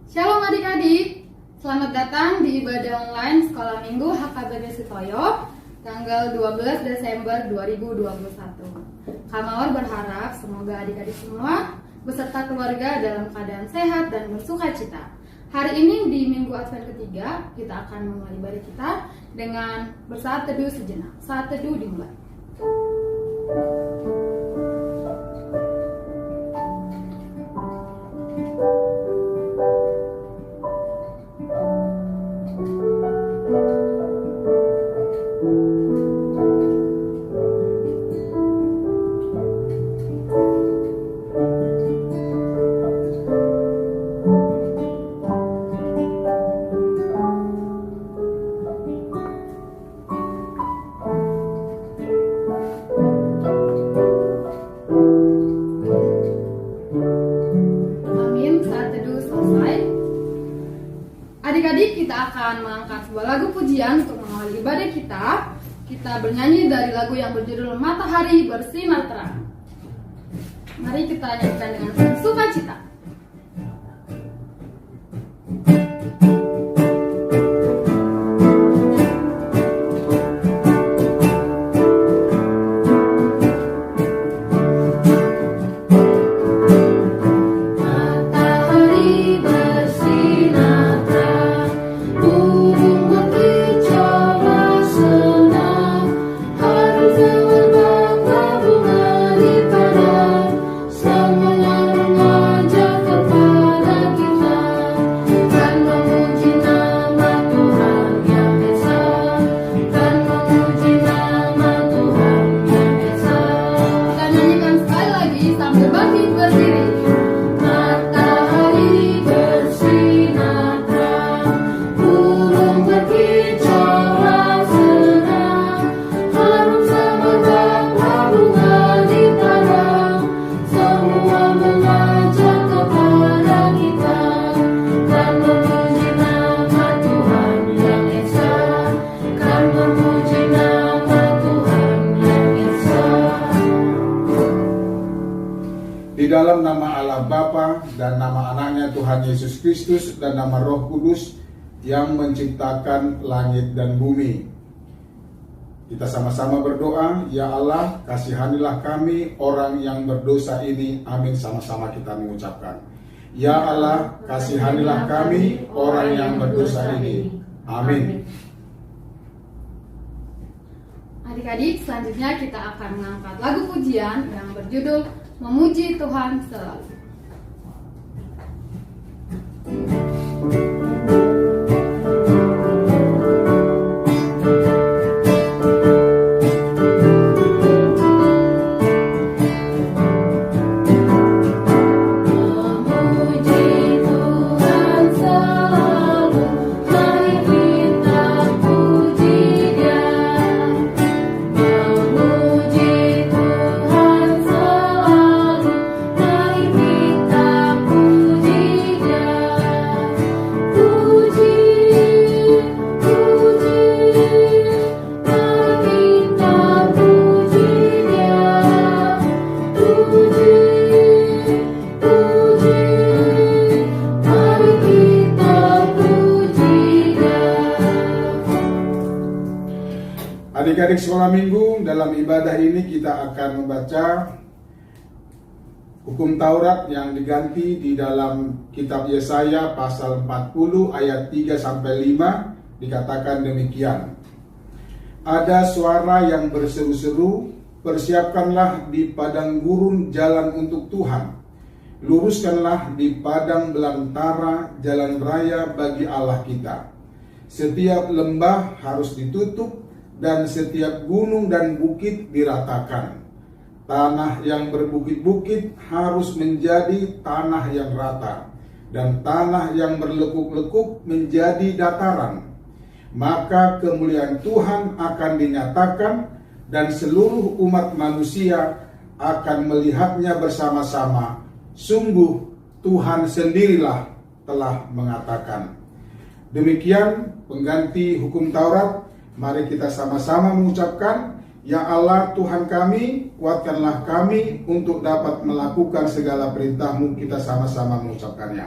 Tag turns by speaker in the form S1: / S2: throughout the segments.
S1: Shalom adik-adik, selamat datang di ibadah online Sekolah Minggu HKBP Sutoyo tanggal 12 Desember 2021. Kamawar berharap semoga adik-adik semua beserta keluarga dalam keadaan sehat dan bersuka cita. Hari ini di Minggu Advent ketiga, kita akan memulai ibadah kita dengan bersaat teduh sejenak. Saat teduh dimulai. Adik-adik, kita akan mengangkat sebuah lagu pujian untuk mengawali ibadah kita. Kita bernyanyi dari lagu yang berjudul Matahari Bersinar Terang. Mari kita nyanyikan dengan sukacita.
S2: Di dalam nama Allah Bapa dan nama anaknya Tuhan Yesus Kristus dan nama Roh Kudus yang menciptakan langit dan bumi. Kita sama-sama berdoa, ya Allah, kasihanilah kami orang yang berdosa ini. Amin, sama-sama kita mengucapkan. Ya Allah, kasihanilah kami orang yang berdosa ini. Amin.
S1: Adik-adik, selanjutnya kita akan mengangkat lagu pujian yang berjudul Memuji Tuhan Selalu.
S2: Adik-adik sekolah minggu, dalam ibadah ini kita akan membaca hukum Taurat yang diganti di dalam kitab Yesaya pasal 40 ayat 3-5 dikatakan demikian. Ada suara yang berseru-seru, persiapkanlah di padang gurun jalan untuk Tuhan. Luruskanlah di padang belantara jalan raya bagi Allah kita. Setiap lembah harus ditutup dan setiap gunung dan bukit diratakan. Tanah yang berbukit-bukit harus menjadi tanah yang rata, dan tanah yang berlekuk-lekuk menjadi dataran. Maka kemuliaan Tuhan akan dinyatakan, dan seluruh umat manusia akan melihatnya bersama-sama. Sungguh Tuhan sendirilah telah mengatakan. Demikian pengganti hukum Taurat. Mari kita sama-sama mengucapkan, ya Allah Tuhan kami, kuatkanlah kami untuk dapat melakukan segala perintah-Mu. Kita sama-sama mengucapkannya.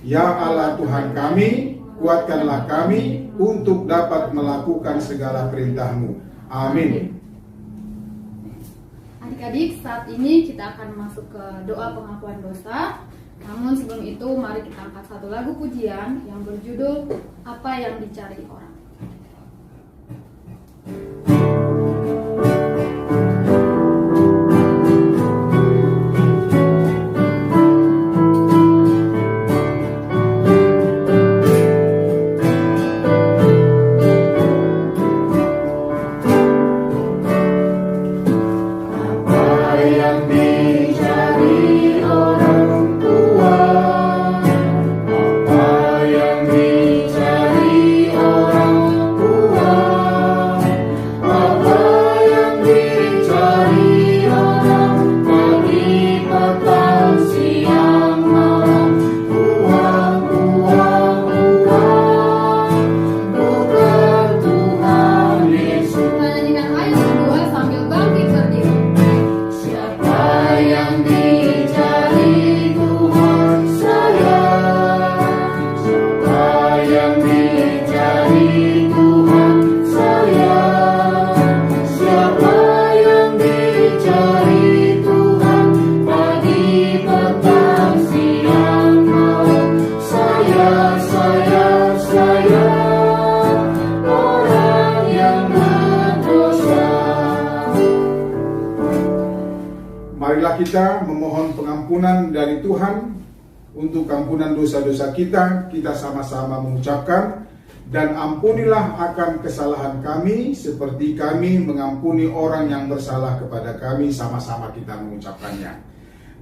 S2: Ya Allah Tuhan kami, kuatkanlah kami untuk dapat melakukan segala perintah-Mu. Amin.
S1: Adik-adik, saat ini kita akan masuk ke doa pengakuan dosa. Namun sebelum itu, mari kita angkat satu lagu pujian yang berjudul Apa yang Dicari Orang.
S2: Marilah kita memohon pengampunan dari Tuhan untuk ampunan dosa-dosa kita. Kita sama-sama mengucapkan, dan ampunilah akan kesalahan kami seperti kami mengampuni orang yang bersalah kepada kami. Sama-sama kita mengucapkannya.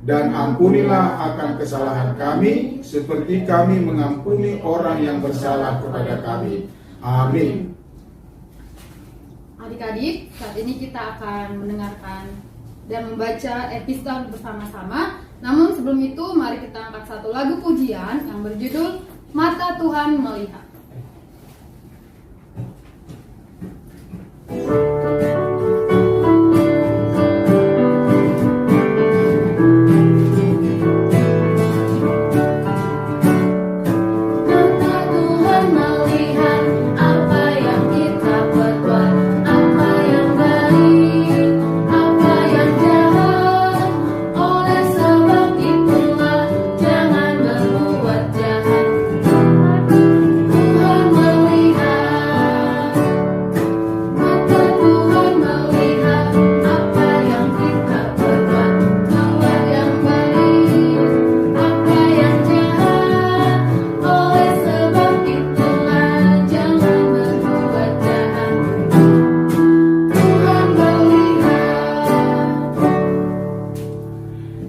S2: Dan ampunilah akan kesalahan kami seperti kami mengampuni orang yang bersalah kepada kami. Amin.
S1: Adik-adik, saat ini kita akan mendengarkan dan membaca epistol bersama-sama. Namun sebelum itu, mari kita angkat satu lagu pujian yang berjudul Mata Tuhan Melihat.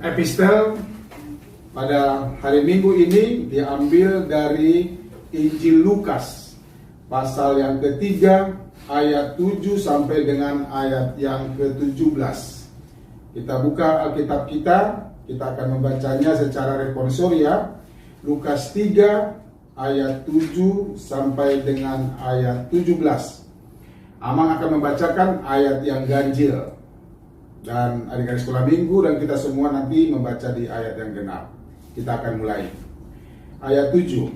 S2: Epistel pada hari Minggu ini diambil dari Injil Lukas pasal yang ketiga ayat 7 sampai dengan ayat yang ke-17. Kita buka Alkitab kita akan membacanya secara responsoria. Lukas 3 ayat 7 sampai dengan ayat 17. Amang akan membacakan ayat yang ganjil, dan adik-adik sekolah minggu dan kita semua nanti membaca di ayat yang genap. Kita akan mulai. Ayat 7.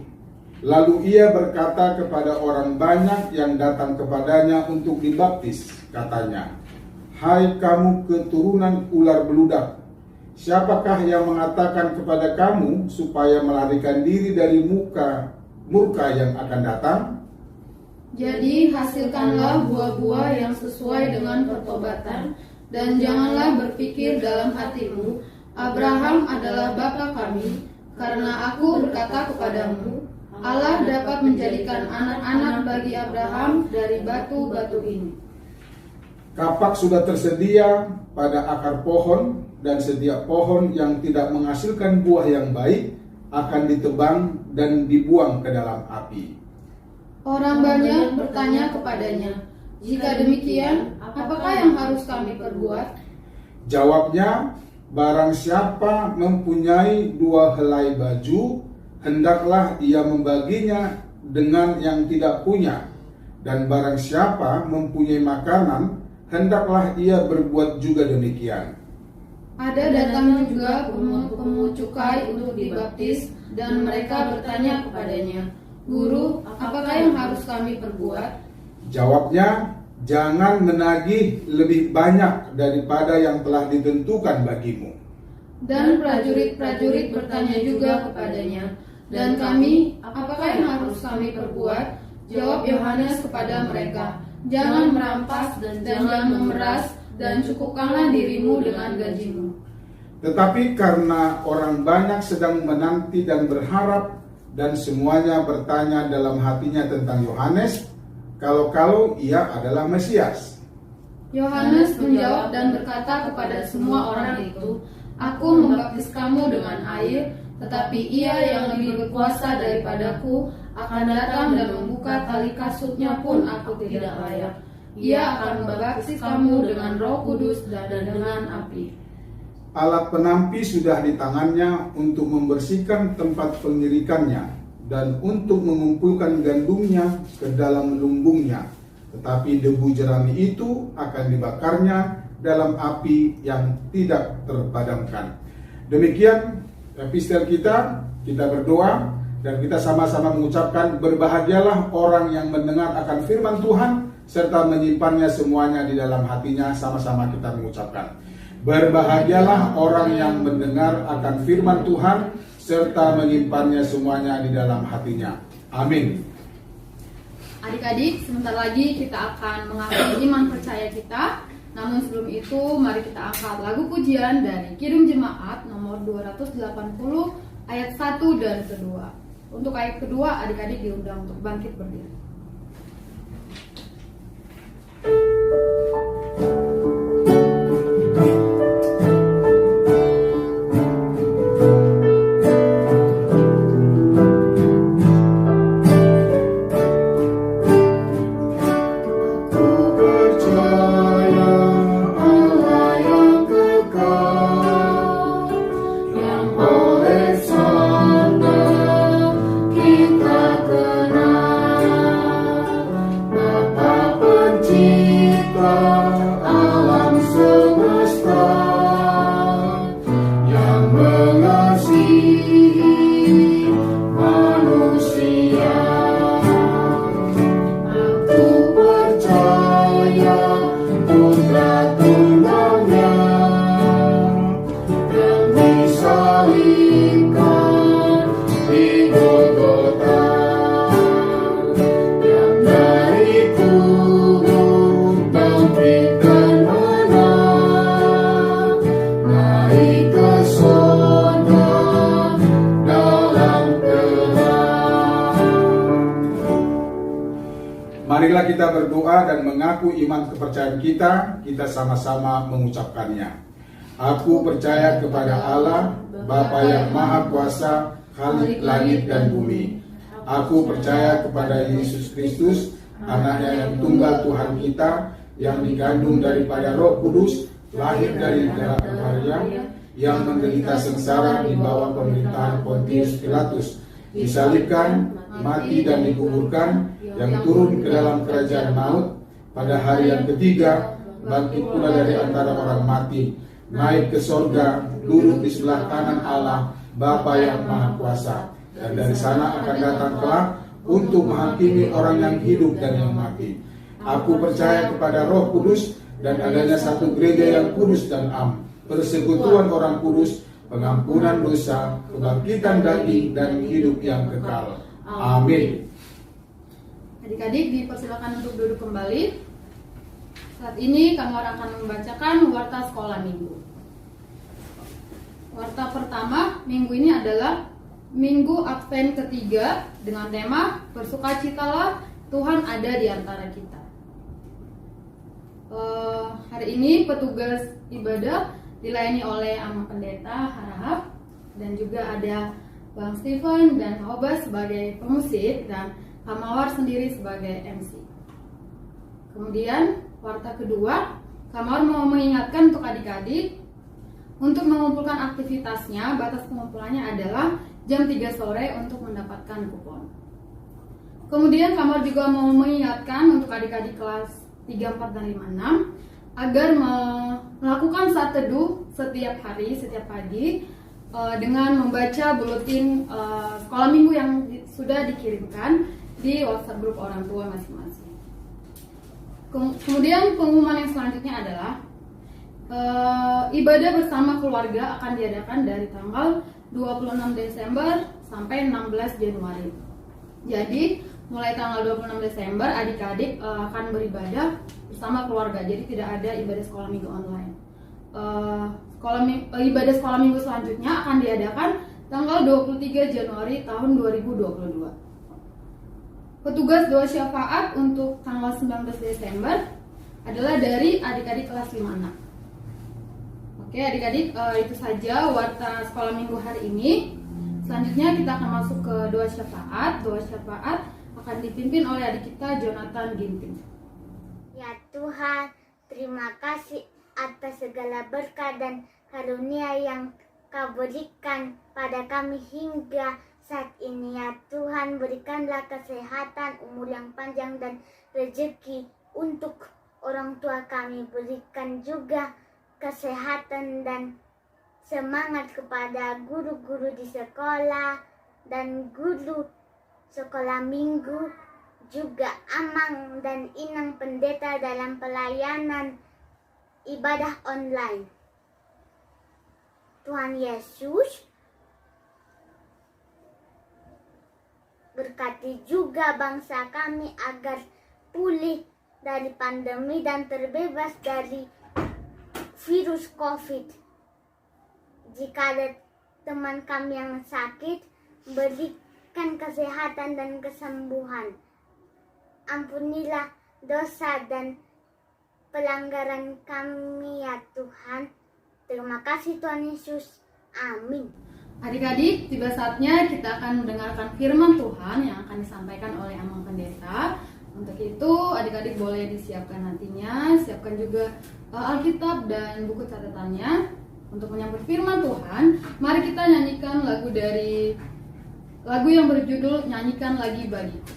S2: Lalu ia berkata kepada orang banyak yang datang kepadanya untuk dibaptis, katanya, "Hai kamu keturunan ular beludak, siapakah yang mengatakan kepada kamu supaya melarikan diri dari murka yang akan datang?
S1: Jadi hasilkanlah buah-buah yang sesuai dengan pertobatan, dan janganlah berpikir dalam hatimu, Abraham adalah bapa kami, karena aku berkata kepadamu, Allah dapat menjadikan anak-anak bagi Abraham dari batu-batu ini."
S2: Kapak sudah tersedia pada akar pohon, dan setiap pohon yang tidak menghasilkan buah yang baik akan ditebang dan dibuang ke dalam api.
S1: Orang banyak bertanya kepadanya, "Jika demikian, apakah yang harus kami perbuat?"
S2: Jawabnya, "Barang siapa mempunyai 2 helai baju, hendaklah ia membaginya dengan yang tidak punya. Dan barang siapa mempunyai makanan, hendaklah ia berbuat juga demikian."
S1: Ada datang juga pemungut cukai untuk dibaptis, Dan mereka bertanya kepadanya, "Guru, apakah yang harus kami perbuat?"
S2: Jawabnya, "Jangan menagih lebih banyak daripada yang telah ditentukan bagimu."
S1: Dan prajurit-prajurit bertanya juga kepadanya, "Dan kami, apakah yang harus kami perbuat?" Jawab Yohanes kepada mereka, "Jangan merampas dan jangan memeras, dan cukupkanlah dirimu dengan gajimu."
S2: Tetapi karena orang banyak sedang menanti dan berharap, dan semuanya bertanya dalam hatinya tentang Yohanes, kalau-kalau ia adalah Mesias.
S1: Yohanes menjawab dan berkata kepada semua orang itu, "Aku membaptis kamu dengan air, tetapi Ia yang lebih berkuasa daripadaku akan datang dan membuka tali kasutnya pun aku tidak layak. Ia akan membaptis kamu dengan Roh Kudus dan dengan api."
S2: Alat penampi sudah di tangannya untuk membersihkan tempat pengirikannya dan untuk mengumpulkan gandumnya ke dalam lumbungnya. Tetapi debu jerami itu akan dibakarnya dalam api yang tidak terpadamkan. Demikian epistel kita berdoa dan kita sama-sama mengucapkan, berbahagialah orang yang mendengar akan firman Tuhan serta menyimpannya semuanya di dalam hatinya. Sama-sama kita mengucapkan, berbahagialah orang yang mendengar akan firman Tuhan serta menyimpannya semuanya di dalam hatinya. Amin.
S1: Adik-adik, sebentar lagi kita akan mengakui iman percaya kita. Namun sebelum itu, mari kita angkat lagu pujian dari Kidung Jemaat nomor 280 ayat 1 dan kedua. Untuk ayat kedua, adik-adik diundang untuk bangkit berdiri.
S2: Marilah kita berdoa dan mengaku iman kepercayaan kita sama-sama mengucapkannya. Aku percaya kepada Allah, Bapa yang Maha Kuasa, Khalik langit dan bumi. Aku percaya kepada Yesus Kristus, Anaknya yang tunggal Tuhan kita, yang digandung daripada Roh Kudus, lahir dari darah Maria, yang menderita sengsara di bawah pemerintahan Pontius Pilatus, disalibkan, mati dan dikuburkan, yang turun ke dalam kerajaan maut, pada hari yang ketiga bangkit pula dari antara orang mati, naik ke sorga, duduk di sebelah kanan Allah, Bapa yang Maha Kuasa, dan dari sana akan datang kelak untuk menghakimi orang yang hidup dan yang mati. Aku percaya kepada Roh Kudus dan adanya satu gereja yang kudus dan am, persekutuan orang kudus, pengampunan dosa, kebangkitan daging dan hidup yang kekal. Amin.
S1: Adik-adik dipersilakan untuk duduk kembali. Saat ini kami akan membacakan warta sekolah minggu. Warta pertama minggu ini adalah Minggu Advent ketiga dengan tema Bersukacitalah, Tuhan ada di antara kita. Hari ini petugas ibadah dilayani oleh Ama Pendeta Harahap, dan juga ada Bang Steven dan Hobas sebagai pemusik dan Kamawar sendiri sebagai MC. Kemudian warta kedua, Kamawar mau mengingatkan untuk adik-adik untuk mengumpulkan aktivitasnya. Batas pengumpulannya adalah jam 3 sore untuk mendapatkan kupon. Kemudian Kamawar juga mau mengingatkan untuk adik-adik kelas 3, 4, dan 5, 6 agar melakukan saat teduh setiap hari, setiap pagi, dengan membaca buletin sekolah minggu yang sudah dikirimkan di WhatsApp grup orang tua masing-masing. Kemudian pengumuman yang selanjutnya adalah ibadah bersama keluarga akan diadakan dari tanggal 26 Desember sampai 16 Januari. Jadi mulai tanggal 26 Desember adik-adik akan beribadah bersama keluarga. Jadi tidak ada ibadah sekolah minggu online. Ibadah sekolah minggu selanjutnya akan diadakan tanggal 23 Januari tahun 2022. Petugas doa syafaat untuk tanggal 19 Desember adalah dari adik-adik kelas 5-6. Oke adik-adik, itu saja warta sekolah minggu hari ini. Selanjutnya kita akan masuk ke doa syafaat. Doa syafaat akan dipimpin oleh adik kita Jonathan Ginting.
S3: Ya Tuhan, terima kasih atas segala berkat dan karunia yang Kau berikan pada kami hingga saat ini. Ya Tuhan, berikanlah kesehatan, umur yang panjang dan rezeki untuk orang tua kami. Berikan juga kesehatan dan semangat kepada guru-guru di sekolah dan guru sekolah minggu, juga Amang dan Inang pendeta dalam pelayanan ibadah online. Tuhan Yesus, berkati juga bangsa kami agar pulih dari pandemi dan terbebas dari virus COVID. Jika ada teman kami yang sakit, berikan kesehatan dan kesembuhan. Ampunilah dosa dan pelanggaran kami ya Tuhan. Terima kasih Tuhan Yesus. Amin.
S1: Adik-adik, tiba saatnya kita akan mendengarkan firman Tuhan yang akan disampaikan oleh Amang Pendeta. Untuk itu adik-adik boleh disiapkan nantinya, siapkan juga Alkitab dan buku catatannya untuk menyambut firman Tuhan. Mari kita nyanyikan lagu yang berjudul Nyanyikan Lagi Bagiku.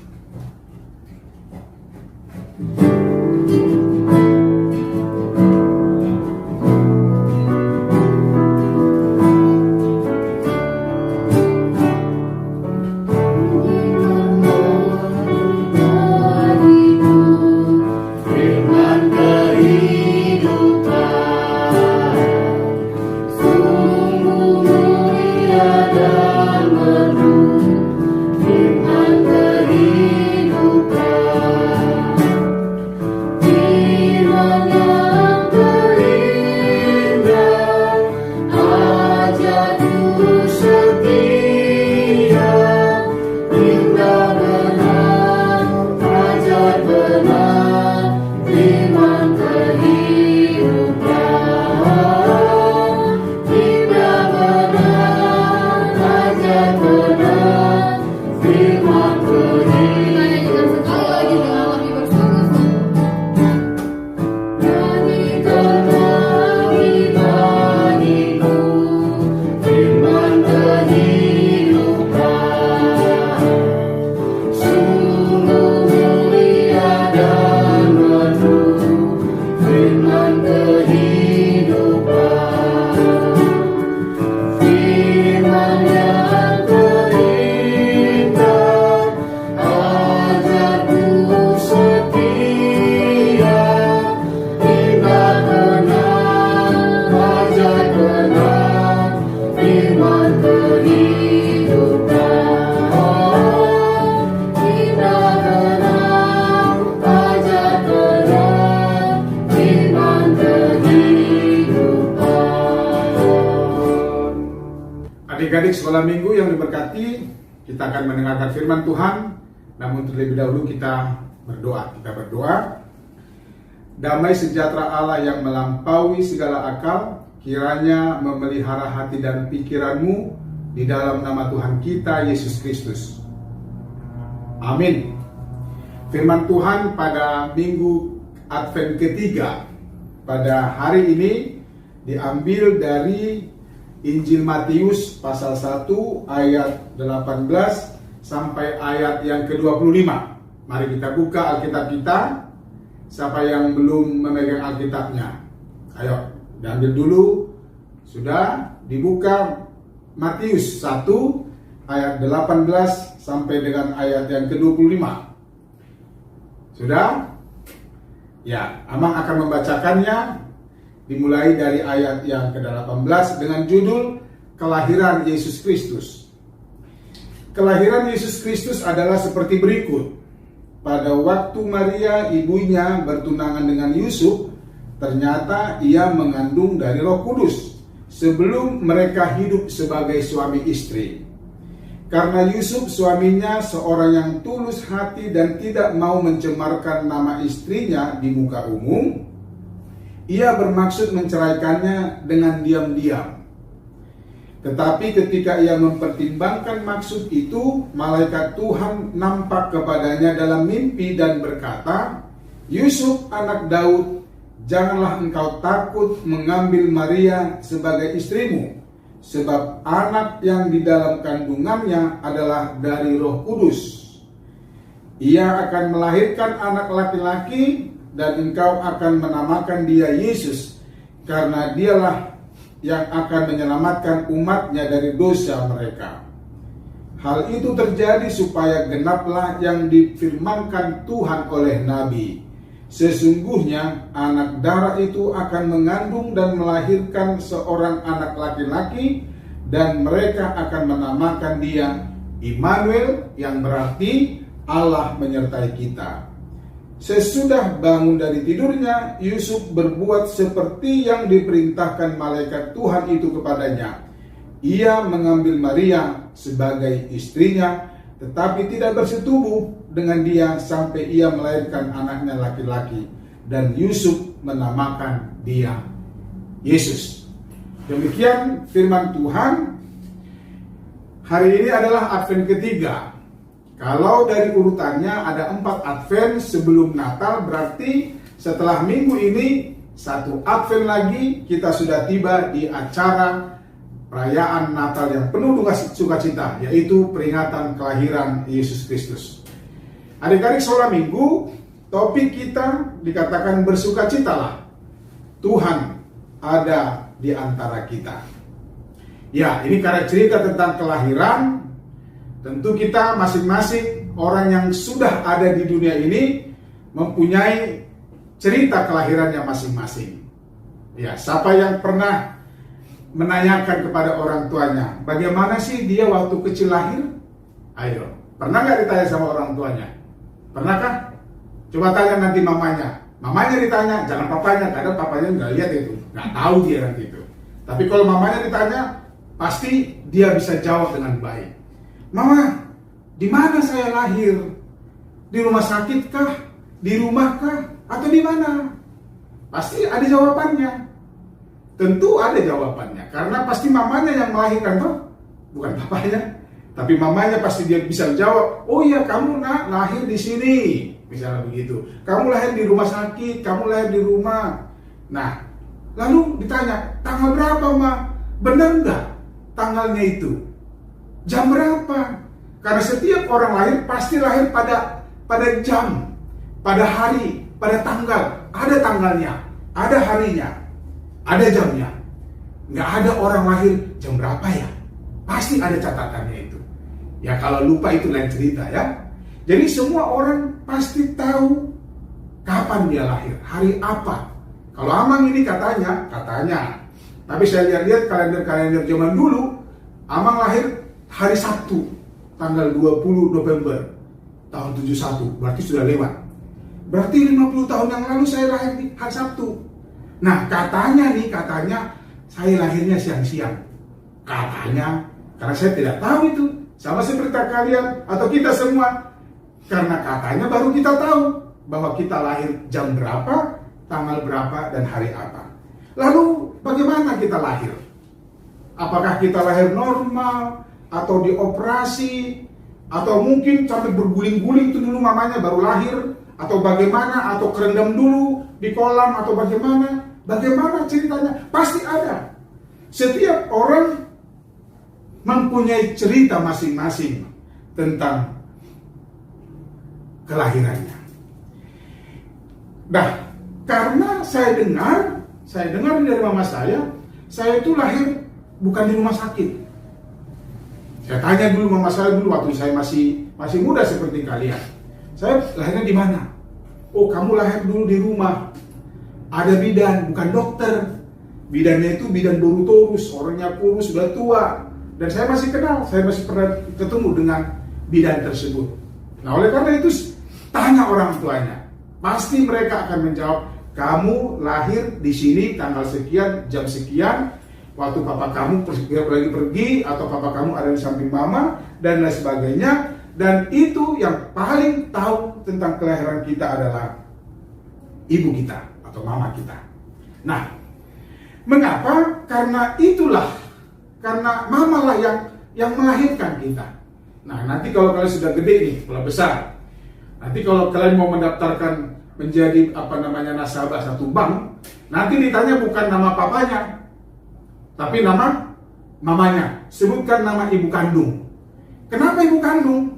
S2: Adik-adik sekolah minggu yang diberkati, kita akan mendengarkan firman Tuhan. Namun terlebih dahulu kita berdoa. Damai sejahtera Allah yang melampaui segala akal, kiranya memelihara hati dan pikiranmu di dalam nama Tuhan kita Yesus Kristus. Amin. Firman Tuhan pada minggu Advent ketiga pada hari ini diambil dari Injil Matius pasal 1 ayat 18 sampai ayat yang ke-25. Mari kita buka Alkitab kita. Siapa yang belum memegang Alkitabnya, ayo diambil dulu. Sudah dibuka, Matius 1 ayat 18 sampai dengan ayat yang ke-25. Sudah? Ya, Amang akan membacakannya dimulai dari ayat yang ke-18 dengan judul Kelahiran Yesus Kristus. Kelahiran Yesus Kristus adalah seperti berikut. Pada waktu Maria ibunya bertunangan dengan Yusuf, ternyata ia mengandung dari Roh Kudus sebelum mereka hidup sebagai suami istri. Karena Yusuf suaminya seorang yang tulus hati dan tidak mau mencemarkan nama istrinya di muka umum, ia bermaksud menceraikannya dengan diam-diam. Tetapi ketika ia mempertimbangkan maksud itu, malaikat Tuhan nampak kepadanya dalam mimpi dan berkata, "Yusuf anak Daud, janganlah engkau takut mengambil Maria sebagai istrimu, sebab anak yang di dalam kandungannya adalah dari Roh Kudus. Ia akan melahirkan anak laki-laki dan engkau akan menamakan dia Yesus, karena dialah yang akan menyelamatkan umatnya dari dosa mereka." Hal itu terjadi supaya genaplah yang difirmankan Tuhan oleh Nabi, "Sesungguhnya anak darah itu akan mengandung dan melahirkan seorang anak laki-laki, dan mereka akan menamakan dia Immanuel," yang berarti Allah menyertai kita. Sesudah bangun dari tidurnya, Yusuf berbuat seperti yang diperintahkan malaikat Tuhan itu kepadanya. Ia mengambil Maria sebagai istrinya, tetapi tidak bersetubuh dengan dia sampai ia melahirkan anaknya laki-laki, dan Yusuf menamakan dia Yesus. Demikian firman Tuhan. Hari ini adalah Advent ketiga. Kalau dari urutannya ada 4 Advent sebelum Natal, berarti setelah minggu ini 1 Advent lagi kita sudah tiba di acara perayaan Natal yang penuh sukacita, yaitu peringatan kelahiran Yesus Kristus. Adik-adik, sekolah minggu, topik kita dikatakan bersukacitalah, Tuhan ada di antara kita. Ya, ini karena cerita tentang kelahiran. Tentu kita masing-masing orang yang sudah ada di dunia ini mempunyai cerita kelahirannya masing-masing. Ya, siapa yang pernah menanyakan kepada orang tuanya, bagaimana sih dia waktu kecil lahir? Ayo, pernah nggak ditanya sama orang tuanya? Pernahkah? Coba tanya nanti mamanya. Mamanya ditanya, jangan papanya, karena papanya nggak lihat itu, nggak tahu dia nanti itu. Tapi kalau mamanya ditanya, pasti dia bisa jawab dengan baik. "Mama, di mana saya lahir? Di rumah sakit kah? Di rumah kah? Atau di mana?" Pasti ada jawabannya. Tentu ada jawabannya, karena pasti mamanya yang melahirkan, toh? Bukan papanya. Tapi mamanya pasti dia bisa jawab, "Oh iya, kamu nak lahir di sini." Misalnya begitu. "Kamu lahir di rumah sakit, kamu lahir di rumah." Nah, lalu ditanya, "Tanggal berapa, Ma?" Benar enggak tanggalnya itu? Jam berapa? Karena setiap orang lahir pasti lahir pada jam, pada hari, pada tanggal. Ada tanggalnya, ada harinya, ada jamnya. Nggak ada orang lahir jam berapa ya? Pasti ada catatannya itu. Ya kalau lupa itu lain cerita ya. Jadi semua orang pasti tahu kapan dia lahir, hari apa. Kalau Amang ini katanya. Tapi saya lihat-lihat kalender-kalender zaman dulu, Amang lahir hari Sabtu, tanggal 20 November tahun 71, berarti sudah lewat. Berarti 50 tahun yang lalu saya lahir di hari Sabtu. Nah, katanya saya lahirnya siang-siang. Katanya, karena saya tidak tahu itu. Sama seperti kalian atau kita semua. Karena katanya baru kita tahu bahwa kita lahir jam berapa, tanggal berapa, dan hari apa. Lalu bagaimana kita lahir? Apakah kita lahir normal, atau dioperasi, atau mungkin sampai berguling-guling itu dulu mamanya baru lahir, atau bagaimana, atau kerendam dulu di kolam, atau bagaimana? Bagaimana ceritanya? Pasti ada. Setiap orang mempunyai cerita masing-masing tentang kelahirannya. Nah, karena saya dengar dari mama saya itu lahir bukan di rumah sakit, Saya tanya dulu mama saya dulu waktu saya masih muda seperti kalian. Saya lahirnya di mana? Oh, kamu lahir dulu di rumah. Ada bidan, bukan dokter. Bidannya itu bidan Borutorus, orangnya kurus, sudah tua. Dan saya masih kenal, saya masih pernah ketemu dengan bidan tersebut. Nah, oleh karena itu tanya orang tuanya. Pasti mereka akan menjawab, kamu lahir di sini tanggal sekian, jam sekian, waktu papa kamu lagi pergi, atau papa kamu ada di samping mama, dan lain sebagainya. Dan itu yang paling tahu tentang kelahiran kita adalah ibu kita atau mama kita. Nah, mengapa? Karena mama lah yang melahirkan kita. Nah, nanti kalau kalian sudah gede nih, kalau besar, nanti kalau kalian mau mendaftarkan menjadi nasabah satu bank, nanti ditanya bukan nama papanya, tapi nama mamanya. Sebutkan nama ibu kandung. Kenapa ibu kandung?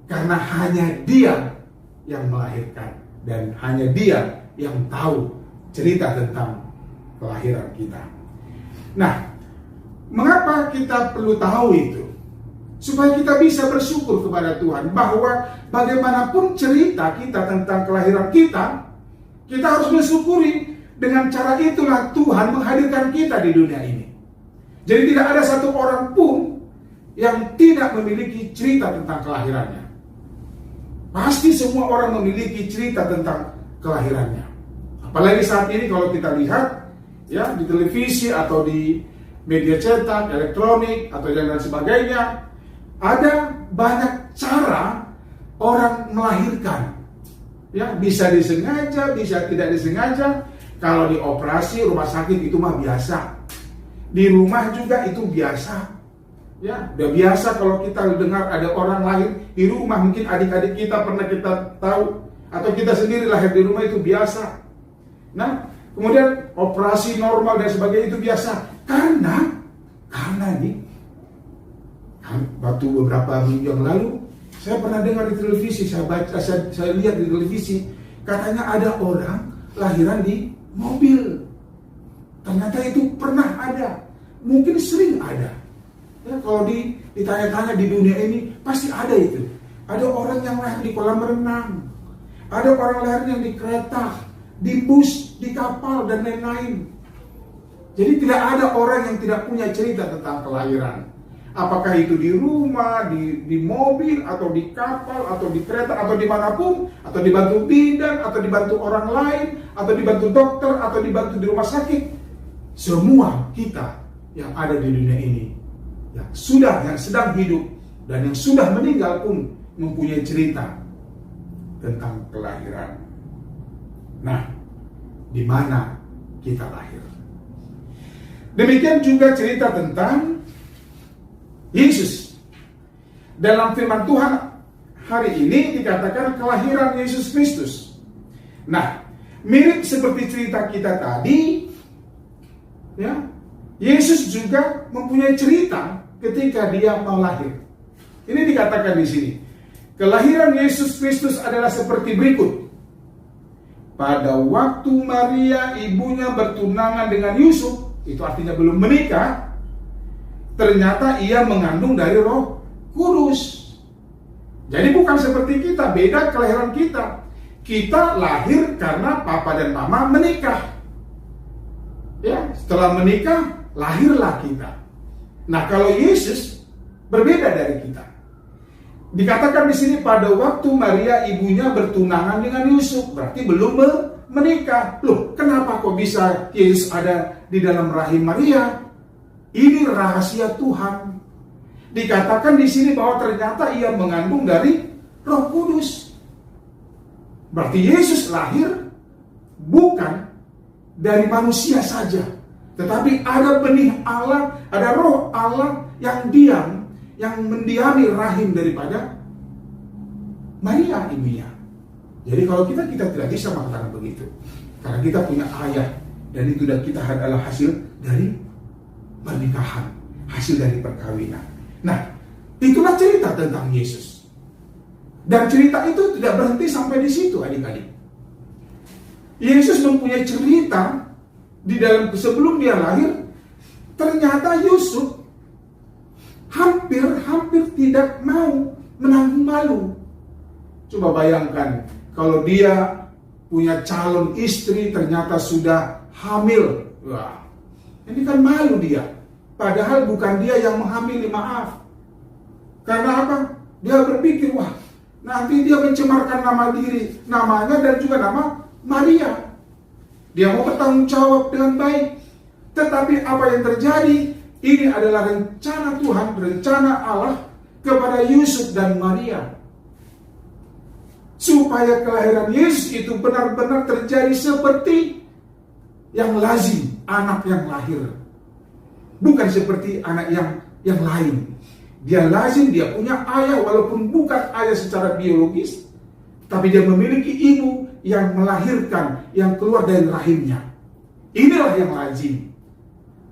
S2: Karena hanya dia yang melahirkan dan hanya dia yang tahu cerita tentang kelahiran kita. Nah, mengapa kita perlu tahu itu? Supaya kita bisa bersyukur kepada Tuhan bahwa bagaimanapun cerita kita tentang kelahiran kita harus bersyukuri. Dengan cara itulah Tuhan menghadirkan kita di dunia ini. Jadi tidak ada satu orang pun yang tidak memiliki cerita tentang kelahirannya. Pasti semua orang memiliki cerita tentang kelahirannya. Apalagi saat ini kalau kita lihat ya di televisi atau di media cetak, elektronik atau dan sebagainya, ada banyak cara orang melahirkan. Ya, bisa disengaja, bisa tidak disengaja. Kalau di operasi rumah sakit itu mah biasa. Di rumah juga itu biasa. Ya, udah biasa kalau kita dengar ada orang lahir di rumah, mungkin adik-adik kita pernah kita tahu, atau kita sendiri lahir di rumah itu biasa. Nah, kemudian operasi normal dan sebagainya itu biasa. Karena nih, waktu beberapa minggu yang lalu, saya pernah dengar di televisi, saya lihat di televisi, katanya ada orang lahiran di mobil. Ternyata itu pernah ada, mungkin sering ada. Ya, kalau ditanya-tanya di dunia ini pasti ada itu. Ada orang yang lahir di kolam renang, ada orang lahir yang di kereta, di bus, di kapal dan lain-lain. Jadi tidak ada orang yang tidak punya cerita tentang kelahiran. Apakah itu di rumah, di mobil, atau di kapal, atau di kereta, atau dimanapun, atau dibantu bidan, atau dibantu orang lain, atau dibantu dokter, atau dibantu di rumah sakit. Semua kita yang ada di dunia ini, yang sedang hidup, dan yang sudah meninggal pun mempunyai cerita tentang kelahiran. Nah, di mana kita lahir? Demikian juga cerita tentang Yesus. Dalam firman Tuhan hari ini dikatakan kelahiran Yesus Kristus. Nah, mirip seperti cerita kita tadi, ya, Yesus juga mempunyai cerita ketika dia mau lahir. Ini dikatakan di sini. Kelahiran Yesus Kristus adalah seperti berikut. Pada waktu Maria ibunya bertunangan dengan Yusuf, itu artinya belum menikah, ternyata ia mengandung dari Roh Kudus. Jadi bukan seperti kita, beda kelahiran kita. Kita lahir karena papa dan mama menikah. Ya, setelah menikah lahirlah kita. Nah, kalau Yesus berbeda dari kita. Dikatakan di sini pada waktu Maria ibunya bertunangan dengan Yusuf, berarti belum menikah. Loh, kenapa kok bisa Yesus ada di dalam rahim Maria? Ini rahasia Tuhan. Dikatakan di sini bahwa ternyata ia mengandung dari Roh Kudus. Berarti Yesus lahir bukan dari manusia saja, tetapi ada benih Allah, ada Roh Allah yang diam, yang mendiami rahim daripada Maria ibunya. Jadi kalau kita tidak bisa mengatakan begitu, karena kita punya ayah, dan itu kita adalah hasil dari pernikahan, hasil dari perkawinan. Nah, itulah cerita tentang Yesus. Dan cerita itu tidak berhenti sampai di situ, adik-adik. Yesus mempunyai cerita di dalam sebelum dia lahir. Ternyata Yusuf hampir tidak mau menanggung malu. Coba bayangkan kalau dia punya calon istri ternyata sudah hamil. Wah, ini kan malu dia. Padahal bukan dia yang menghamili, maaf. Karena apa? Dia berpikir, wah, nanti dia mencemarkan nama diri, namanya dan juga nama Maria. Dia mau bertanggung jawab dengan baik. Tetapi apa yang terjadi? Ini adalah rencana Tuhan, rencana Allah kepada Yusuf dan Maria. Supaya kelahiran Yesus itu benar-benar terjadi seperti yang lazim, anak yang lahir. Bukan seperti anak yang lain. Dia lazim, dia punya ayah walaupun bukan ayah secara biologis, tapi dia memiliki ibu yang melahirkan, yang keluar dari rahimnya. Inilah yang lazim.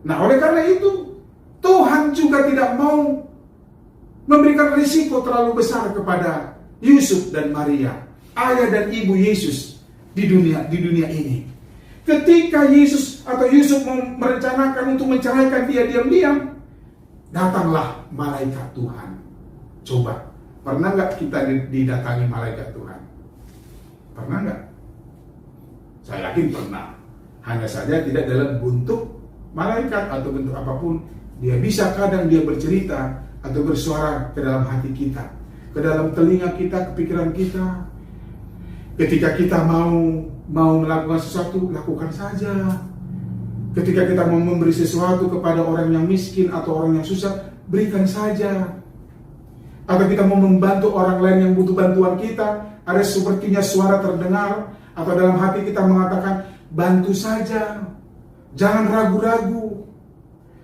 S2: Nah, oleh karena itu Tuhan juga tidak mau memberikan risiko terlalu besar kepada Yusuf dan Maria, ayah dan ibu Yesus di dunia ini. Ketika Yesus atau Yusuf merencanakan untuk menceraikan dia diam-diam, datanglah malaikat Tuhan. Coba, pernah nggak kita didatangi malaikat Tuhan? Pernah nggak? Saya yakin pernah. Hanya saja tidak dalam bentuk malaikat atau bentuk apapun. Dia bisa kadang dia bercerita atau bersuara ke dalam hati kita, ke dalam telinga kita, kepikiran kita. Ketika kita mau melakukan sesuatu, lakukan saja. Ketika kita mau memberi sesuatu kepada orang yang miskin atau orang yang susah, berikan saja. Atau kita mau membantu orang lain yang butuh bantuan kita, ada sepertinya suara terdengar, atau dalam hati kita mengatakan, bantu saja. Jangan ragu-ragu.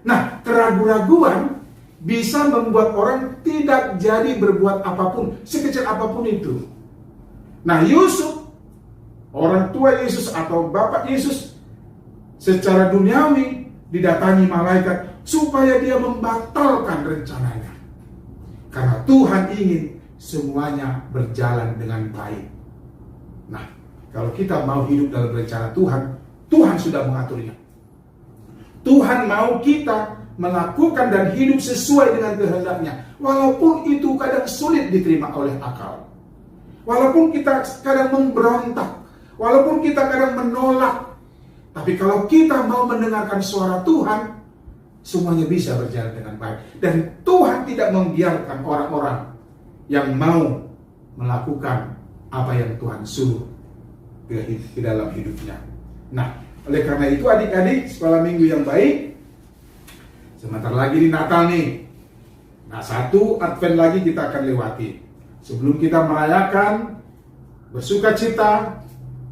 S2: Nah, keraguan-raguan bisa membuat orang tidak jadi berbuat apapun, sekecil apapun itu. Nah, Yusuf, orang tua Yesus atau bapak Yesus, secara duniawi didatangi malaikat supaya dia membatalkan rencananya. Karena Tuhan ingin semuanya berjalan dengan baik. Nah, kalau kita mau hidup dalam rencana Tuhan, Tuhan sudah mengaturnya. Tuhan mau kita melakukan dan hidup sesuai dengan kehendaknya, walaupun itu kadang sulit diterima oleh akal. Walaupun kita kadang memberontak, walaupun kita kadang menolak, tapi kalau kita mau mendengarkan suara Tuhan, semuanya bisa berjalan dengan baik. Dan Tuhan tidak membiarkan orang-orang yang mau melakukan apa yang Tuhan suruh ke dalam hidupnya. Nah, oleh karena itu adik-adik sekolah minggu yang baik, sebentar lagi di Natal nih. Nah, 1 Advent lagi kita akan lewati. Sebelum kita merayakan bersukacita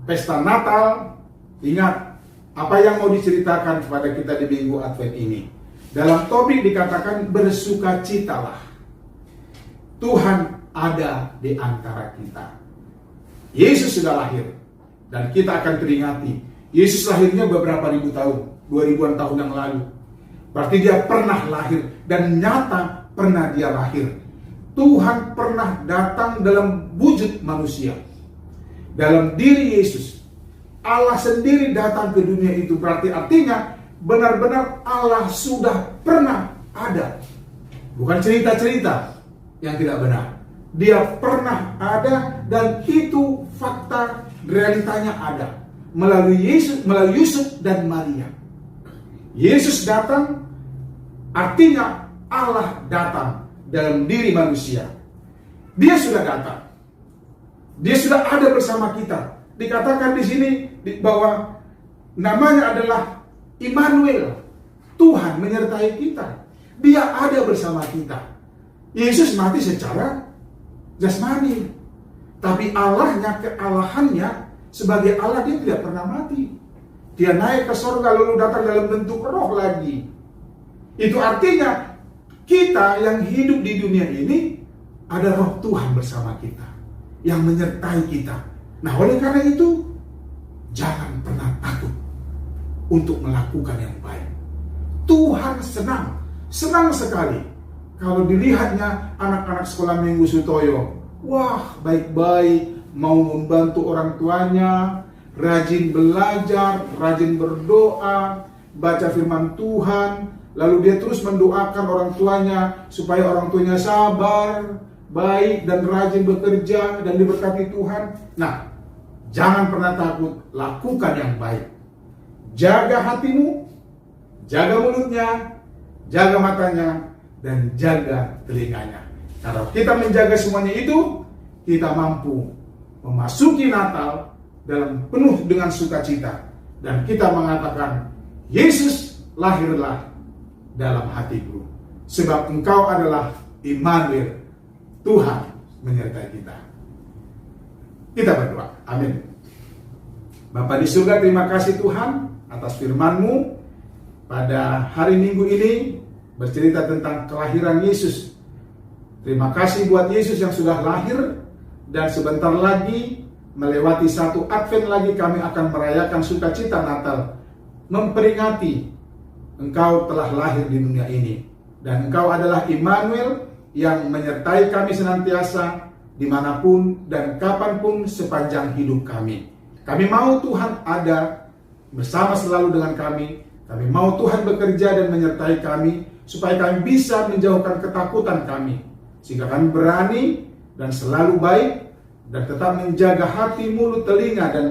S2: pesta Natal, ingat apa yang mau diceritakan kepada kita di minggu Advent ini. Dalam topik dikatakan bersukacitalah. Tuhan ada di antara kita. Yesus sudah lahir dan kita akan peringati. Yesus lahirnya beberapa ribu tahun, 2000-an tahun yang lalu. Berarti dia pernah lahir dan nyata pernah dia lahir. Tuhan pernah datang dalam wujud manusia. Dalam diri Yesus. Allah sendiri datang ke dunia itu. Berarti artinya benar-benar Allah sudah pernah ada. Bukan cerita-cerita yang tidak benar. Dia pernah ada dan itu fakta realitanya ada. Melalui Yusuf dan Maria. Yesus datang artinya Allah datang dalam diri manusia. Dia sudah datang. Dia sudah ada bersama kita. Dikatakan di sini bahwa namanya adalah Immanuel. Tuhan menyertai kita. Dia ada bersama kita. Yesus mati secara jasmani. Tapi Allahnya, kealahannya, sebagai Allah dia tidak pernah mati. Dia naik ke surga lalu datang dalam bentuk roh lagi. Itu artinya kita yang hidup di dunia ini ada roh Tuhan bersama kita yang menyertai kita. Nah, oleh karena itu jangan pernah takut untuk melakukan yang baik. Tuhan senang sekali kalau dilihatnya anak-anak sekolah minggu Sutoyo. Wah, baik-baik, mau membantu orang tuanya, rajin belajar, rajin berdoa, baca firman Tuhan, lalu dia terus mendoakan orang tuanya supaya orang tuanya sabar, baik dan rajin bekerja dan diberkati Tuhan. Nah, jangan pernah takut, lakukan yang baik. Jaga hatimu, jaga mulutnya, jaga matanya, dan jaga telinganya. Kalau kita menjaga semuanya itu, kita mampu memasuki Natal dalam penuh dengan sukacita. Dan kita mengatakan, Yesus lahirlah dalam hatiku. Sebab engkau adalah Immanuel, Tuhan menyertai kita. Kita berdoa, amin. Bapa di surga, terima kasih Tuhan atas firman-Mu pada hari Minggu ini bercerita tentang kelahiran Yesus. Terima kasih buat Yesus yang sudah lahir, dan sebentar lagi melewati satu Advent lagi kami akan merayakan sukacita Natal, memperingati Engkau telah lahir di dunia ini, dan Engkau adalah Immanuel yang menyertai kami senantiasa dimanapun dan kapanpun sepanjang hidup kami. Kami mau Tuhan ada bersama selalu dengan kami. Kami mau Tuhan bekerja dan menyertai kami supaya kami bisa menjauhkan ketakutan kami, sehingga kami berani dan selalu baik dan tetap menjaga hati, mulut, telinga, dan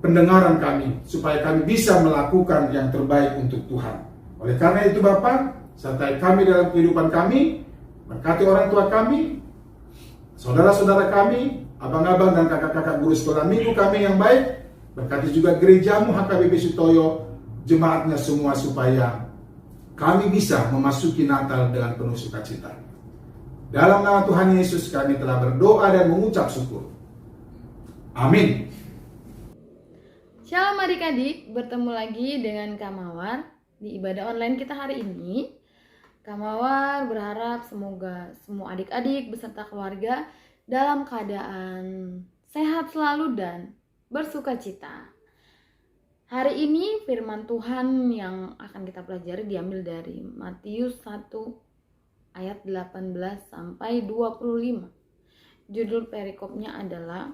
S2: pendengaran kami supaya kami bisa melakukan yang terbaik untuk Tuhan. Oleh karena itu Bapa, sertai kami dalam kehidupan kami, berkati orang tua kami, saudara-saudara kami, abang-abang dan kakak-kakak guru sekolah minggu kami yang baik. Berkati juga gerejamu HKBP Sutoyo, jemaatnya semua, supaya kami bisa memasuki Natal dengan penuh sukacita. Dalam nama Tuhan Yesus kami telah berdoa dan mengucap syukur. Amin.
S1: Shalom adik-adik, bertemu lagi dengan Kak Mawar di ibadah online kita hari ini. Kak Mawar berharap semoga semua adik-adik beserta keluarga dalam keadaan sehat selalu dan bersukacita. Hari ini firman Tuhan yang akan kita pelajari diambil dari Matius 1 ayat 18 sampai 25. Judul perikopnya adalah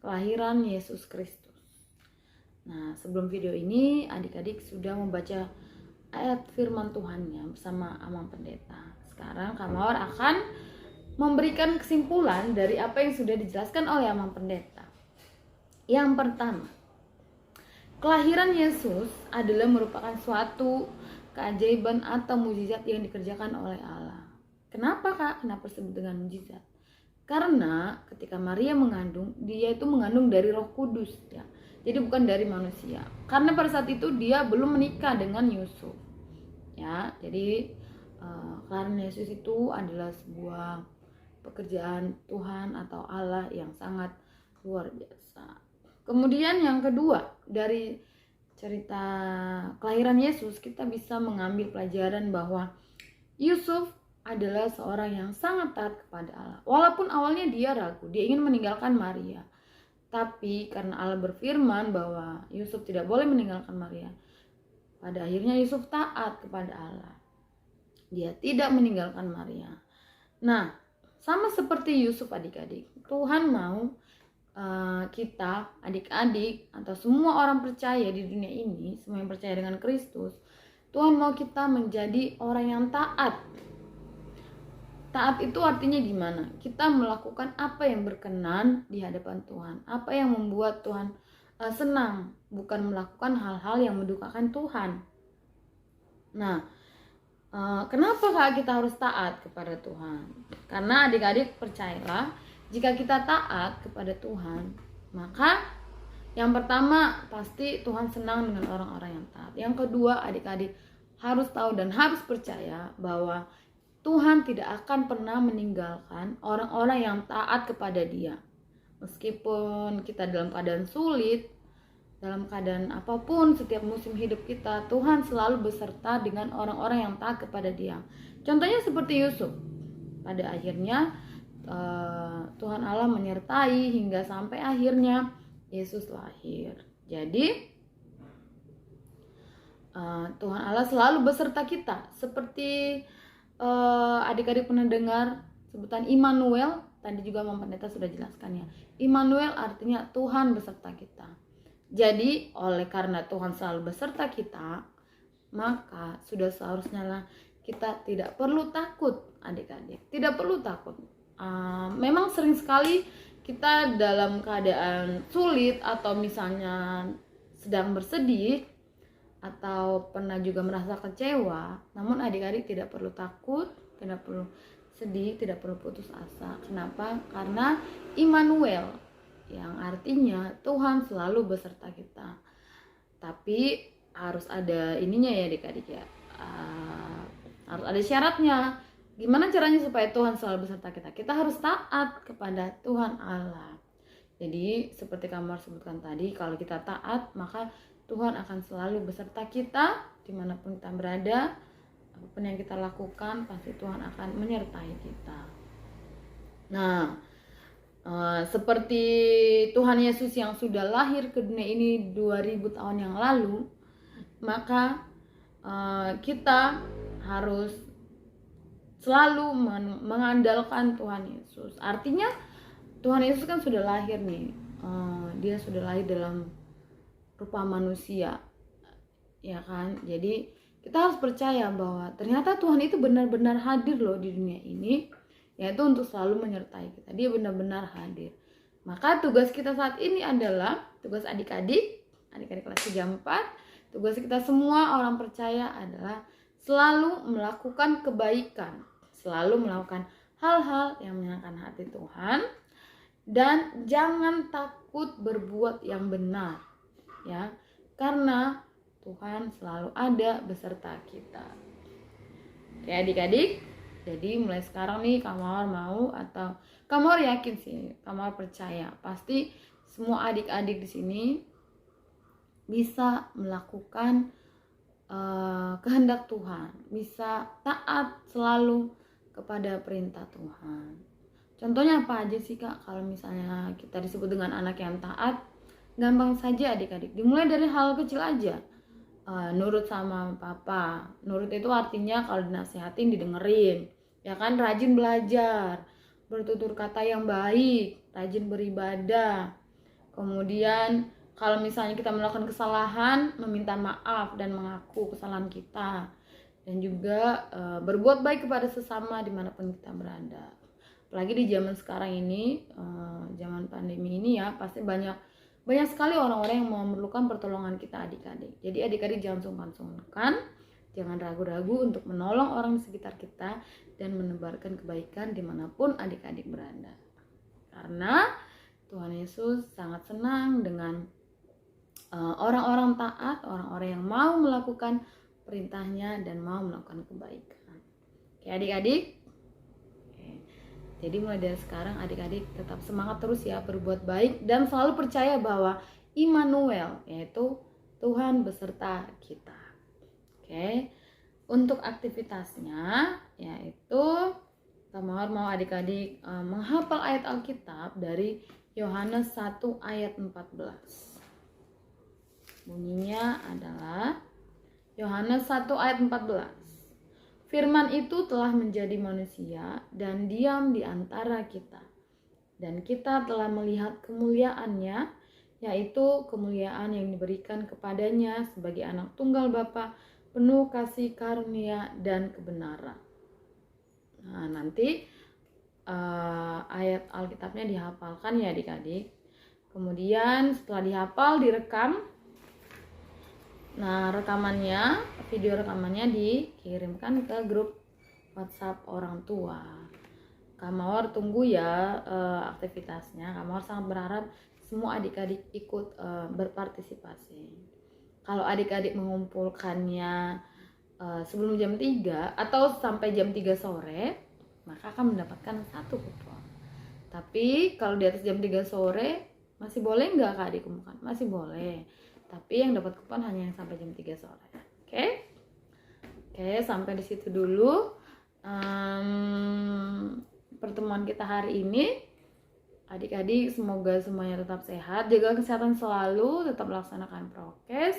S1: Kelahiran Yesus Kristus. Nah, sebelum video ini adik-adik sudah membaca ayat firman Tuhannya bersama Amang Pendeta. Sekarang Kak Mawar akan memberikan kesimpulan dari apa yang sudah dijelaskan oleh Amang Pendeta. Yang pertama, kelahiran Yesus adalah merupakan suatu keajaiban atau mukjizat yang dikerjakan oleh Allah. Kenapa Kak? Kenapa disebut dengan mukjizat? Karena ketika Maria mengandung, dia itu mengandung dari Roh Kudus ya. Jadi bukan dari manusia. Karena pada saat itu dia belum menikah dengan Yusuf. Ya, jadi kelahiran Yesus itu adalah sebuah pekerjaan Tuhan atau Allah yang sangat luar biasa. Kemudian yang kedua, dari cerita kelahiran Yesus kita bisa mengambil pelajaran bahwa Yusuf adalah seorang yang sangat taat kepada Allah. Walaupun awalnya dia ragu, dia ingin meninggalkan Maria. Tapi karena Allah berfirman bahwa Yusuf tidak boleh meninggalkan Maria, pada akhirnya Yusuf taat kepada Allah. Dia tidak meninggalkan Maria. Nah, sama seperti Yusuf adik-adik, Tuhan mau kita, adik-adik, atau semua orang percaya di dunia ini, semua yang percaya dengan Kristus, Tuhan mau kita menjadi orang yang taat. Taat itu artinya gimana? Kita melakukan apa yang berkenan di hadapan Tuhan, apa yang membuat Tuhan senang, bukan melakukan hal-hal yang mendukakan Tuhan. Nah, kenapa Kak kita harus taat kepada Tuhan? Karena adik-adik percayalah, jika kita taat kepada Tuhan, maka yang pertama pasti Tuhan senang dengan orang-orang yang taat. Yang kedua, adik-adik harus tahu dan harus percaya bahwa Tuhan tidak akan pernah meninggalkan orang-orang yang taat kepada Dia. Meskipun kita dalam keadaan sulit, dalam keadaan apapun setiap musim hidup kita, Tuhan selalu beserta dengan orang-orang yang taat kepada Dia. Contohnya seperti Yusuf. Pada akhirnya Tuhan Allah menyertai hingga sampai akhirnya Yesus lahir. Jadi Tuhan Allah selalu beserta kita. Seperti adik-adik pernah dengar sebutan Immanuel, tadi juga Mama Pendeta sudah jelaskannya. Immanuel artinya Tuhan beserta kita. Jadi oleh karena Tuhan selalu beserta kita, maka sudah seharusnya lah kita tidak perlu takut adik-adik, tidak perlu takut. Memang sering sekali kita dalam keadaan sulit atau misalnya sedang bersedih atau pernah juga merasa kecewa, namun adik-adik tidak perlu takut, tidak perlu sedih, tidak perlu putus asa. Kenapa? Karena Immanuel, yang artinya Tuhan selalu beserta kita. Tapi harus ada ininya ya adik-adik ya, harus ada syaratnya. Gimana caranya supaya Tuhan selalu beserta kita? Kita harus taat kepada Tuhan Allah. Jadi seperti Kamar sebutkan tadi, kalau kita taat maka Tuhan akan selalu beserta kita dimanapun kita berada. Apapun yang kita lakukan pasti Tuhan akan menyertai kita. Nah, seperti Tuhan Yesus yang sudah lahir ke dunia ini 2000 tahun yang lalu, maka kita harus selalu mengandalkan Tuhan Yesus. Artinya Tuhan Yesus kan sudah lahir nih, dia sudah lahir dalam rupa manusia, ya kan? Jadi kita harus percaya bahwa ternyata Tuhan itu benar-benar hadir loh di dunia ini, yaitu untuk selalu menyertai kita. Dia benar-benar hadir. Maka tugas kita saat ini adalah, tugas adik-adik kelas 3-4, tugas kita semua orang percaya adalah selalu melakukan kebaikan, selalu melakukan hal-hal yang menyenangkan hati Tuhan, dan jangan takut berbuat yang benar, ya, karena Tuhan selalu ada beserta kita. Oke adik-adik, jadi mulai sekarang nih Kamar mau, atau Kamar yakin sih, Kamar percaya pasti semua adik-adik di sini bisa melakukan kehendak Tuhan, bisa taat selalu kepada perintah Tuhan. Contohnya apa aja sih Kak? Kalau misalnya kita disebut dengan anak yang taat, gampang saja adik-adik, dimulai dari hal kecil aja. Nurut sama papa. Nurut itu artinya kalau dinasihatin didengerin, ya kan, rajin belajar, bertutur kata yang baik, rajin beribadah. Kemudian kalau misalnya kita melakukan kesalahan, meminta maaf dan mengaku kesalahan kita, dan juga berbuat baik kepada sesama dimanapun kita berada. Apalagi di zaman sekarang ini, zaman pandemi ini ya, pasti banyak sekali orang-orang yang memerlukan pertolongan kita adik-adik. Jadi adik-adik jangan sungkan-sungkan, jangan ragu-ragu untuk menolong orang di sekitar kita dan menebarkan kebaikan dimanapun adik-adik berada. Karena Tuhan Yesus sangat senang dengan orang-orang taat, orang-orang yang mau melakukan perintahnya dan mau melakukan kebaikan. Oke adik-adik, jadi mulai dari sekarang adik-adik tetap semangat terus ya berbuat baik dan selalu percaya bahwa Immanuel, yaitu Tuhan beserta kita. Oke. Untuk aktivitasnya yaitu Kamar mau adik-adik menghafal ayat Alkitab dari Yohanes 1 ayat 14. Bunyinya adalah Yohanes 1 ayat 14. Firman itu telah menjadi manusia dan diam di antara kita. Dan kita telah melihat kemuliaannya, yaitu kemuliaan yang diberikan kepadanya sebagai anak tunggal Bapa, penuh kasih karunia dan kebenaran. Nah, nanti ayat Alkitabnya dihafalkan ya adik-adik. Kemudian setelah dihafal direkam. Nah, video rekamannya dikirimkan ke grup WhatsApp orang tua. Kamar tunggu ya aktivitasnya. Kamar sangat berharap semua adik-adik ikut berpartisipasi. Kalau adik-adik mengumpulkannya sebelum jam 3 atau sampai jam 3 sore, maka akan mendapatkan 1 kupon. Tapi kalau di atas jam 3 sore masih boleh nggak Kak dikumpulkan? Masih boleh. Tapi yang dapat kupon hanya yang sampai jam 3 sore. Oke, sampai di situ dulu pertemuan kita hari ini. Adik-adik semoga semuanya tetap sehat, jaga kesehatan selalu, tetap laksanakan prokes,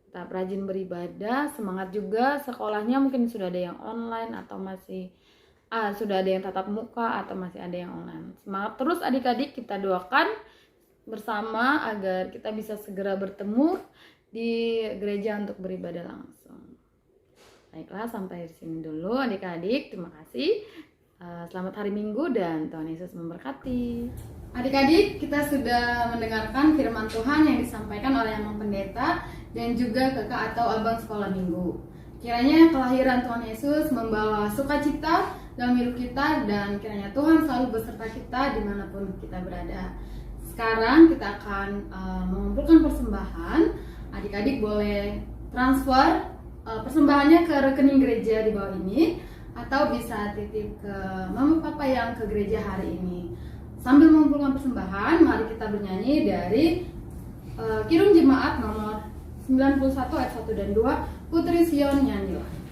S1: tetap rajin beribadah, semangat juga sekolahnya, mungkin sudah ada yang online atau masih sudah ada yang tatap muka atau masih ada yang online. Semangat terus adik-adik, kita doakan bersama agar kita bisa segera bertemu di gereja untuk beribadah langsung. Baiklah, sampai di sini dulu adik-adik. Terima kasih. Selamat hari Minggu dan Tuhan Yesus memberkati. Adik-adik, kita sudah mendengarkan firman Tuhan yang disampaikan oleh Mama Pendeta dan juga kakak atau abang sekolah minggu. Kiranya kelahiran Tuhan Yesus membawa sukacita dalam hidup kita dan kiranya Tuhan selalu beserta kita dimanapun kita berada. Sekarang kita akan mengumpulkan persembahan. Adik-adik boleh transfer persembahannya ke rekening gereja di bawah ini atau bisa titip ke mama papa yang ke gereja hari ini. Sambil mengumpulkan persembahan, mari kita bernyanyi dari Kirum Jemaat nomor 91 ayat 1 dan 2, Putri Sion nyanyilah.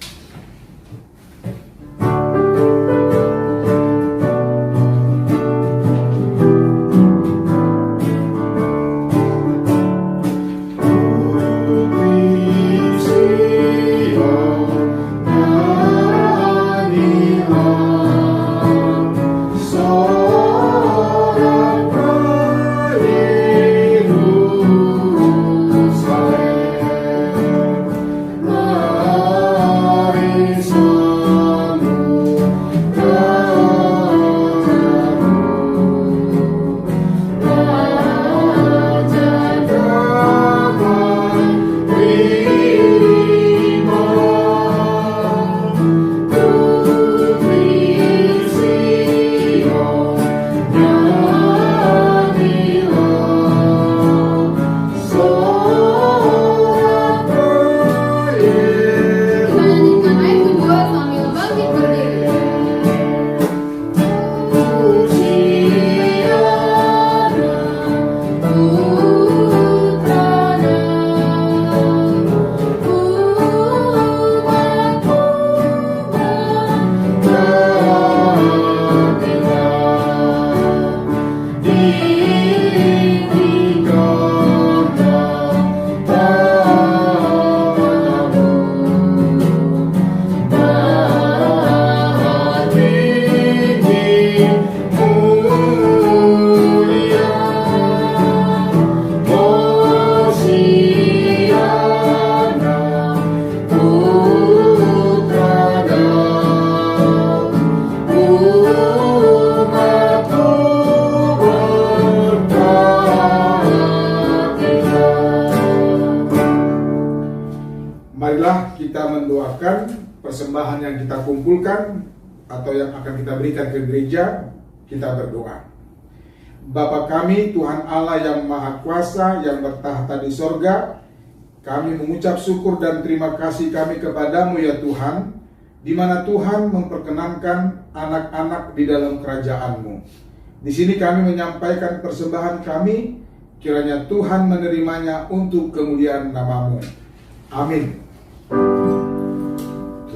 S2: Marilah kita mendoakan persembahan yang kita kumpulkan atau yang akan kita berikan ke gereja. Kita berdoa. Bapa kami, Tuhan Allah yang Maha Kuasa, yang bertahta di sorga, kami mengucap syukur dan terima kasih kami kepadamu ya Tuhan, di mana Tuhan memperkenankan anak-anak di dalam kerajaan-Mu. Di sini kami menyampaikan persembahan kami, kiranya Tuhan menerimanya untuk kemuliaan nama-Mu. Amin.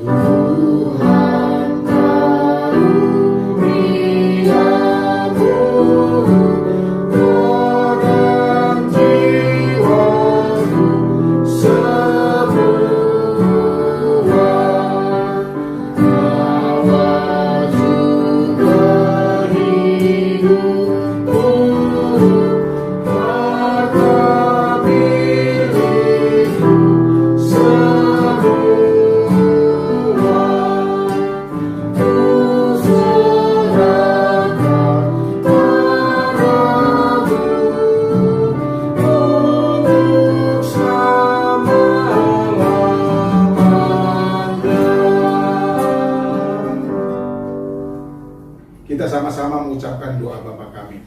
S2: Tuhan karuniamu dalam jiwaku semua, awal juga hidupku, harta milikku semua. Kita sama-sama mengucapkan doa Bapa kami.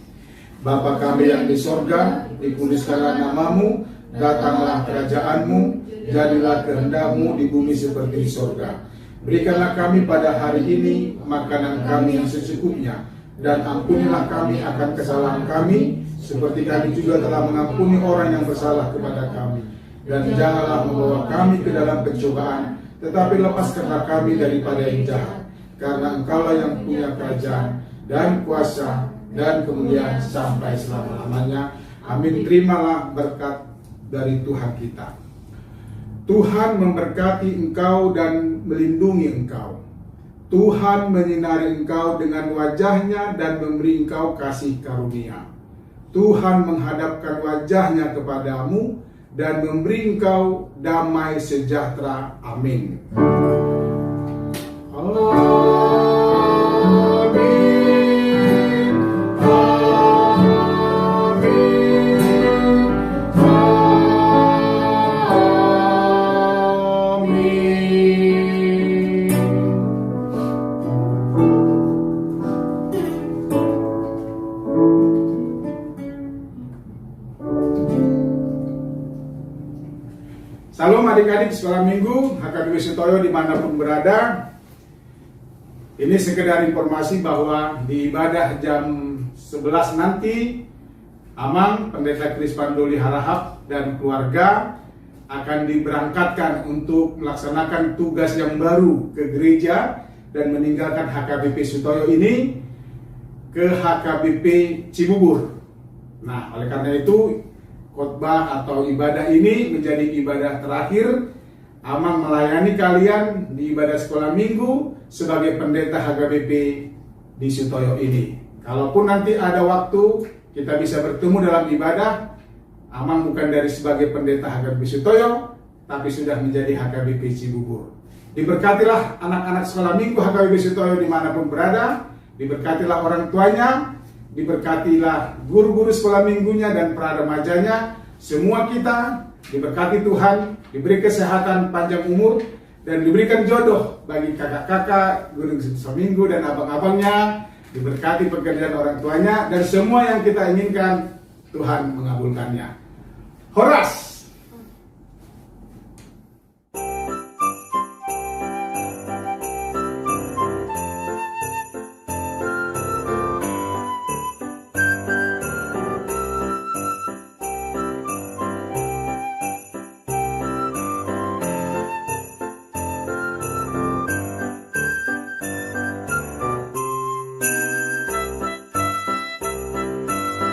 S2: Bapa kami yang di sorga, dikuduskanlah namamu, datanglah kerajaan-Mu, jadilah kehendak-Mu di bumi seperti di sorga. Berikanlah kami pada hari ini makanan kami yang secukupnya, dan ampunilah kami akan kesalahan kami, seperti kami juga telah mengampuni orang yang bersalah kepada kami. Dan janganlah membawa kami ke dalam pencobaan, tetapi lepaskanlah kami daripada yang jahat. Karena Engkaulah yang punya kerajaan dan kuasa dan kemuliaan sampai selama-lamanya. Amin. Terimalah berkat dari Tuhan kita. Tuhan memberkati engkau dan melindungi engkau. Tuhan menyinari engkau dengan wajahnya dan memberi engkau kasih karunia. Tuhan menghadapkan wajahnya kepadamu dan memberi engkau damai sejahtera. Amin. Salam adik-adik sekolah minggu HKBP Sutoyo dimanapun berada. Ini sekedar informasi bahwa di ibadah jam 11 nanti Amang, Pendeta Kris Pandoli Harahap dan keluarga akan diberangkatkan untuk melaksanakan tugas yang baru ke gereja dan meninggalkan HKBP Sutoyo ini ke HKBP Cibubur. Nah, oleh karena itu khotbah atau ibadah ini menjadi ibadah terakhir Amang melayani kalian di ibadah sekolah minggu sebagai pendeta HKBP di Sutoyo ini. Kalaupun nanti ada waktu kita bisa bertemu dalam ibadah, Amang bukan dari sebagai pendeta HKBP Sutoyo, tapi sudah menjadi HKBP Cibubur. Diberkatilah anak-anak sekolah minggu HKBP Sutoyo dimanapun berada, diberkatilah orang tuanya, diberkatilah guru-guru sekolah minggunya dan para remajanya. Semua kita diberkati Tuhan, diberi kesehatan, panjang umur, dan diberikan jodoh bagi kakak-kakak, guru sekolah minggu dan abang-abangnya. Diberkati pekerjaan orang tuanya, dan semua yang kita inginkan Tuhan mengabulkannya. Horas!